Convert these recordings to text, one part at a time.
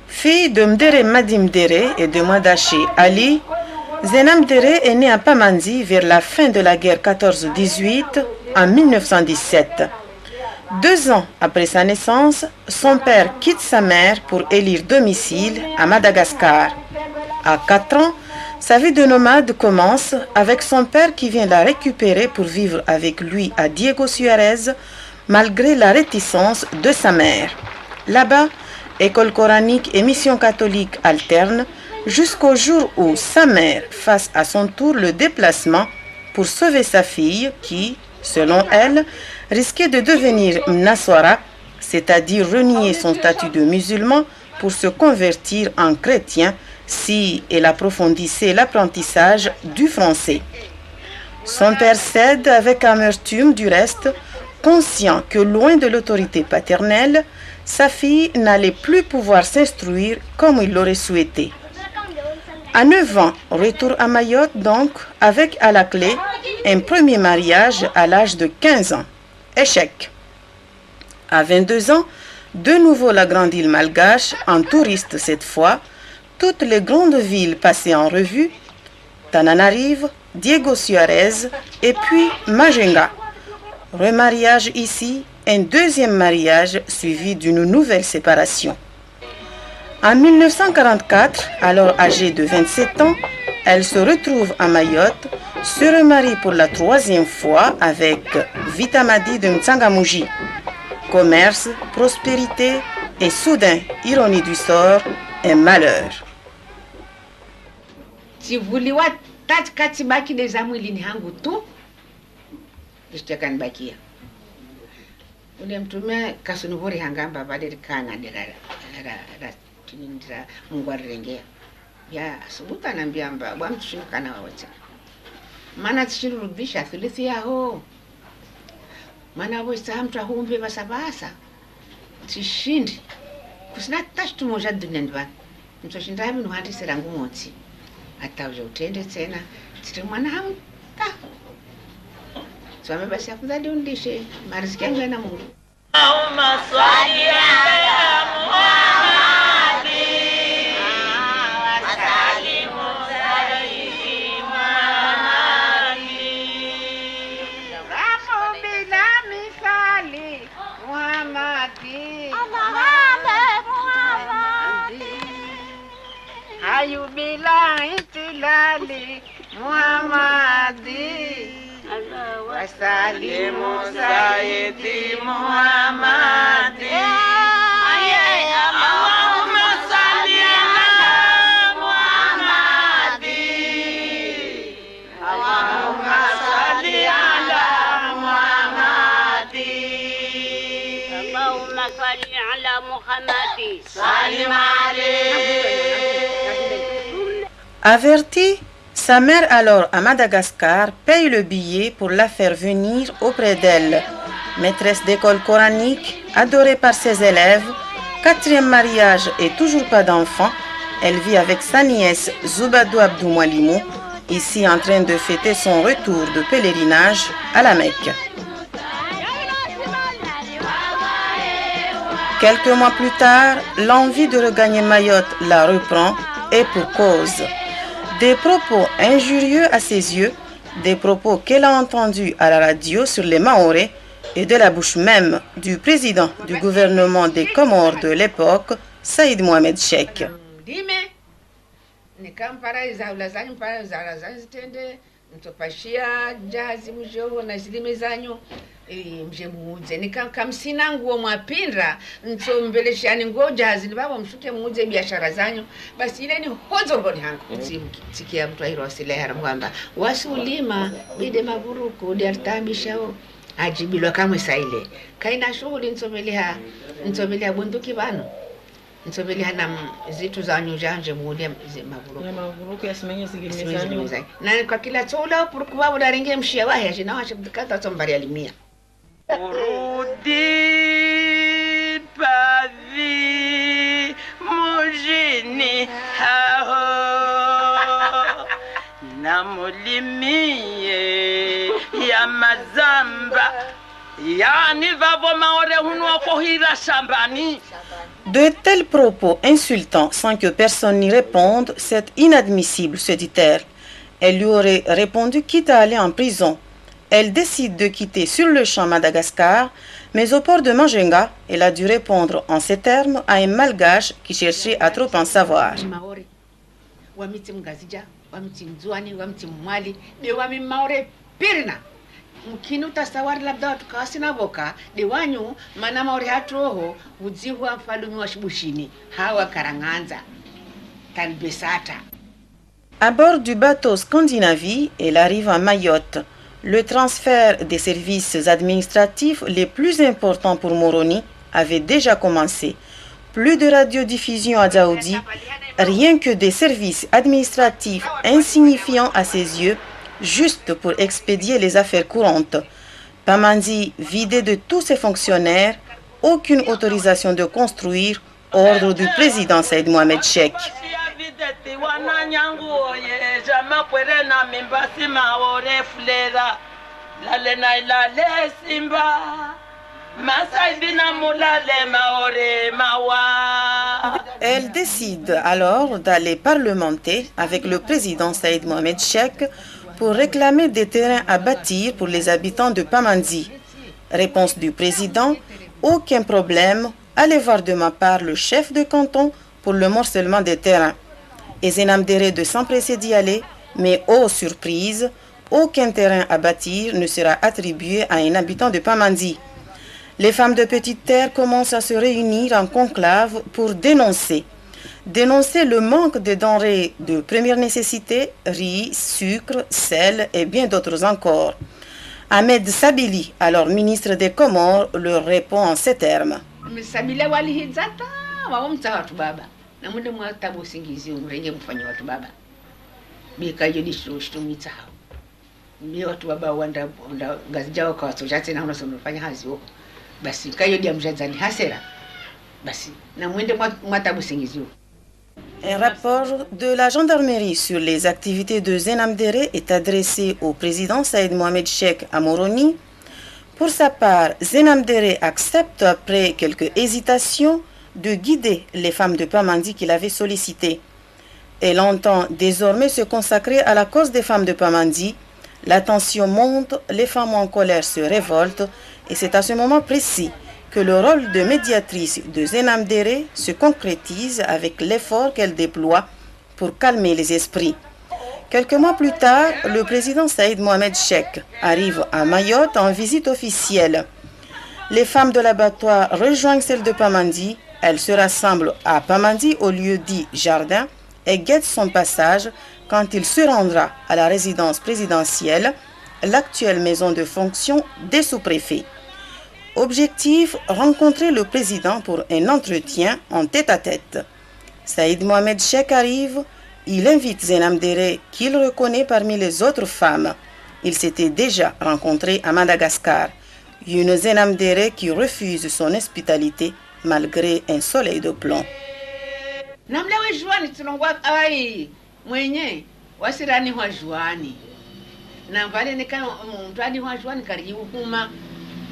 Fille de Mdere Madi Mdere et de Mwadachi Ali, Zena Mdere est née à Pamandi vers la fin de la guerre 14-18 en 1917. 2 ans après sa naissance, son père quitte sa mère pour élire domicile à Madagascar. À 4 ans, sa vie de nomade commence avec son père qui vient la récupérer pour vivre avec lui à Diego Suarez, malgré la réticence de sa mère. Là-bas, école coranique et mission catholique alternent jusqu'au jour où sa mère fasse à son tour le déplacement pour sauver sa fille qui, selon elle, risquait de devenir Mnaswara, c'est-à-dire renier son statut de musulman pour se convertir en chrétien si elle approfondissait l'apprentissage du français. Son père cède avec amertume du reste, conscient que loin de l'autorité paternelle, sa fille n'allait plus pouvoir s'instruire comme il l'aurait souhaité. À 9 ans, retour à Mayotte donc, avec à la clé un premier mariage à l'âge de 15 ans. Échec. À 22 ans, de nouveau la grande île malgache, en touriste cette fois, toutes les grandes villes passées en revue, Tananarive, Diego Suarez et puis Majenga. Remariage ici, un deuxième mariage suivi d'une nouvelle séparation. En 1944, alors âgée de 27 ans, elle se retrouve à Mayotte, se remarie pour la 3e fois avec Vitamadi de Mtsangamouji. Commerce, prospérité et soudain, ironie du sort, un malheur. Sivuliwa katikati baki za mwilini hangu tu kanibakia ule mtume kasunuvuri hangamba badirikana ndira tinindira Mungu arengea ya asubuhi anambia mba bwa mtushikana wawacha maana tishirudisha thilithi yao maana bosa mtu ahumbe basabasa tishindi kusina tashtu moja dunia ndwa mtoshinda hapo nuhandi serangu moti hata uje utende tena tiri mwana hamu swame basi afadhali undishe mariziki yangu yana Mungu. Allahumma salli ala Muhammad wa sallim Ramu bila misali Muhammadi Hayu bila itilali Muhammadi wasalimu Sayyidi Muhammad. Allahumma salli ala Muhammad. Allahumma salli ala Muhammad. Allahumma salli ala Muhammad. Salim alayhi. Avertie, sa mère alors à Madagascar paye le billet pour la faire venir auprès d'elle. Maîtresse d'école coranique, adorée par ses élèves, 4e mariage et toujours pas d'enfant, elle vit avec sa nièce Zoubadou Abdou Moualimou, ici en train de fêter son retour de pèlerinage à la Mecque. Quelques mois plus tard, l'envie de regagner Mayotte la reprend et pour cause. Des propos injurieux à ses yeux, des propos qu'elle a entendus à la radio sur les Maorés et de la bouche même du président du gouvernement des Comores de l'époque, Saïd Mohamed Cheikh. Mjemuudze nikamsina nguo mwapindra nsombeleshani nguo jahazi baba mshuke muuze biashara zanyu basi ile ni hozo ngoni hangu sikia mtu airo asilehara mwamba wasulima bide maburuku diartambishao ajibilwa kamwe saile kaina shughuli nsombelea bunduki bano nsombelea na zitu zanyu janje muudia maburuku yasimanye zigimizanyu na kwa kila tola puruku babu daringe mshia wahe jina washibdikata tombari alimia Urudi pavi mujini hao na mulimie ya ya mazamba yani vavo maore hunwa kohira shambani. De tels propos insultants sans que personne n'y réponde, c'est inadmissible, se dit-elle. Elle lui aurait répondu quitte à aller en prison. Elle décide de quitter sur le champ Madagascar, mais au port de Manjenga, elle a dû répondre en ces termes à un malgache qui cherchait à trop en savoir. Mkinuta sawari labda watukawasi na voka de wanyu mana maori hatoho udziwa mfalume wa shibushini hawa karanganza tanbesata. À bord du bateau Scandinavie, elle arrive à Mayotte. Le transfert des services administratifs les plus importants pour Moroni avait déjà commencé. Plus de radiodiffusion à Dzaoudi, rien que des services administratifs insignifiants à ses yeux, juste pour expédier les affaires courantes. Pamandzi, vidé de tous ses fonctionnaires, aucune autorisation de construire, ordre du président Saïd Mohamed Cheikh. Elle décide alors d'aller parlementer avec le président Saïd Mohamed Cheikh pour réclamer des terrains à bâtir pour les habitants de Pamandzi. Réponse du président, aucun problème, allez voir de ma part le chef de canton pour le morcellement des terrains. Et Zenam Dere de s'empresser d'y aller, mais oh surprise, aucun terrain à bâtir ne sera attribué à un habitant de Pamandzi. Les femmes de Petite Terre commencent à se réunir en conclave pour dénoncer le manque de denrées de première nécessité, riz, sucre, sel et bien d'autres encore. Ahmed Sabili, alors ministre des Comores, leur répond en ces termes. Un rapport de la gendarmerie sur les activités de Zenam Dere est adressé au président Saïd Mohamed Cheikh à Moroni. Pour sa part, Zenam Dere accepte, après quelques hésitations, de guider les femmes de Pamandzi qu'il avait sollicitées. Elle entend désormais se consacrer à la cause des femmes de Pamandzi. La tension monte, les femmes en colère se révoltent et c'est à ce moment précis que le rôle de médiatrice de Zenam Dere se concrétise avec l'effort qu'elle déploie pour calmer les esprits. Quelques mois plus tard, le président Saïd Mohamed Cheikh arrive à Mayotte en visite officielle. Les femmes de l'abattoir rejoignent celles de Pamandzi. Elles se rassemblent à Pamandzi au lieu dit jardin et guettent son passage quand il se rendra à la résidence présidentielle, l'actuelle maison de fonction des sous-préfets. Objectif, rencontrer le président pour un entretien en tête-à-tête. Saïd Mohamed Cheikh arrive, il invite Zenam Dere qu'il reconnaît parmi les autres femmes. Ils s'étaient déjà rencontrés à Madagascar. Une Zenam Dere qui refuse son hospitalité malgré un soleil de plomb.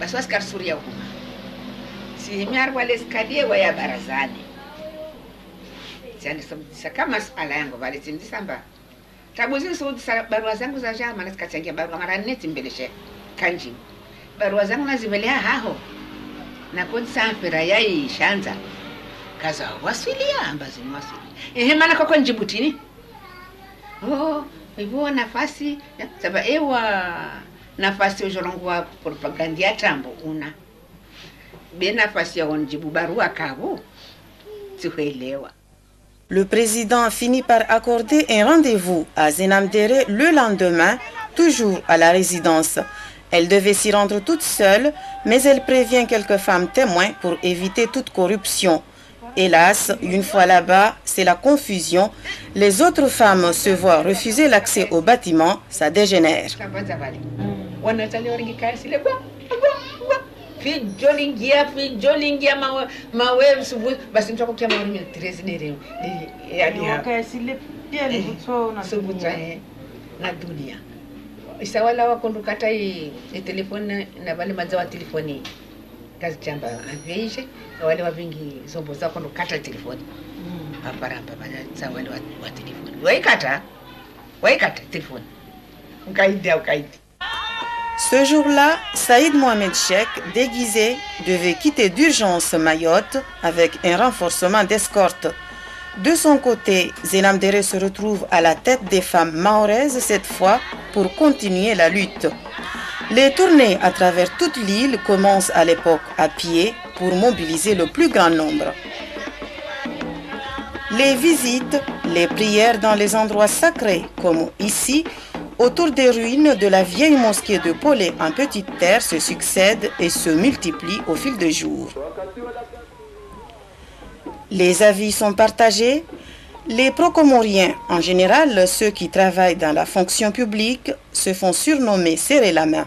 Basi waskar suria hukuma si miar wale skadie waya barazani yani saka masala yangu wale tindisamba tabuzi so barua zangu za jama nasikachangia barua mara nne timbeleshe kanji barua zangu nazivelea haho na kodisa mpira yai shanza kaza wasilia ambazo wasili maana kwa njibutini hivyo nafasi sababu ewa nafasi ujolongwa propaganda ya tambo una be nafasi ya onjibu barua kabo tuelewa. Le président finit par accorder un rendez-vous à Zenam Dere le lendemain, toujours à la résidence. Elle devait s'y rendre toute seule, mais elle prévient quelques femmes témoins pour éviter toute corruption. Hélas, une fois là-bas, c'est la confusion. Les autres femmes se voient refuser l'accès au bâtiment, ça dégénère. isawala wakondukata telefoni na wale maza wa telefoni kazi chamba aveje na wale wavingi zombo za kondukata telefoni aparamba baza wale wa telefoni waikata telefoni ukaidi. Ce jour-là, Saïd Mohamed Cheikh, déguisé, devait quitter d'urgence Mayotte avec un renforcement d'escorte. De son côté, Zenam Dere se retrouve à la tête des femmes mahoraises cette fois pour continuer la lutte. Les tournées à travers toute l'île commencent à l'époque à pied pour mobiliser le plus grand nombre. Les visites, les prières dans les endroits sacrés comme ici, autour des ruines de la vieille mosquée de Polé en Petite Terre se succèdent et se multiplient au fil des jours. Les avis sont partagés. Les procomoriens, en général ceux qui travaillent dans la fonction publique, se font surnommer serrer la main.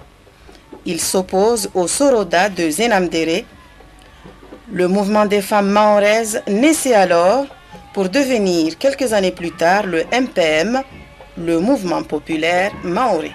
Ils s'opposent au Soroda de Zenam Dere. Le mouvement des femmes mahoraises naissait alors pour devenir quelques années plus tard le MPM, le mouvement populaire mahorais.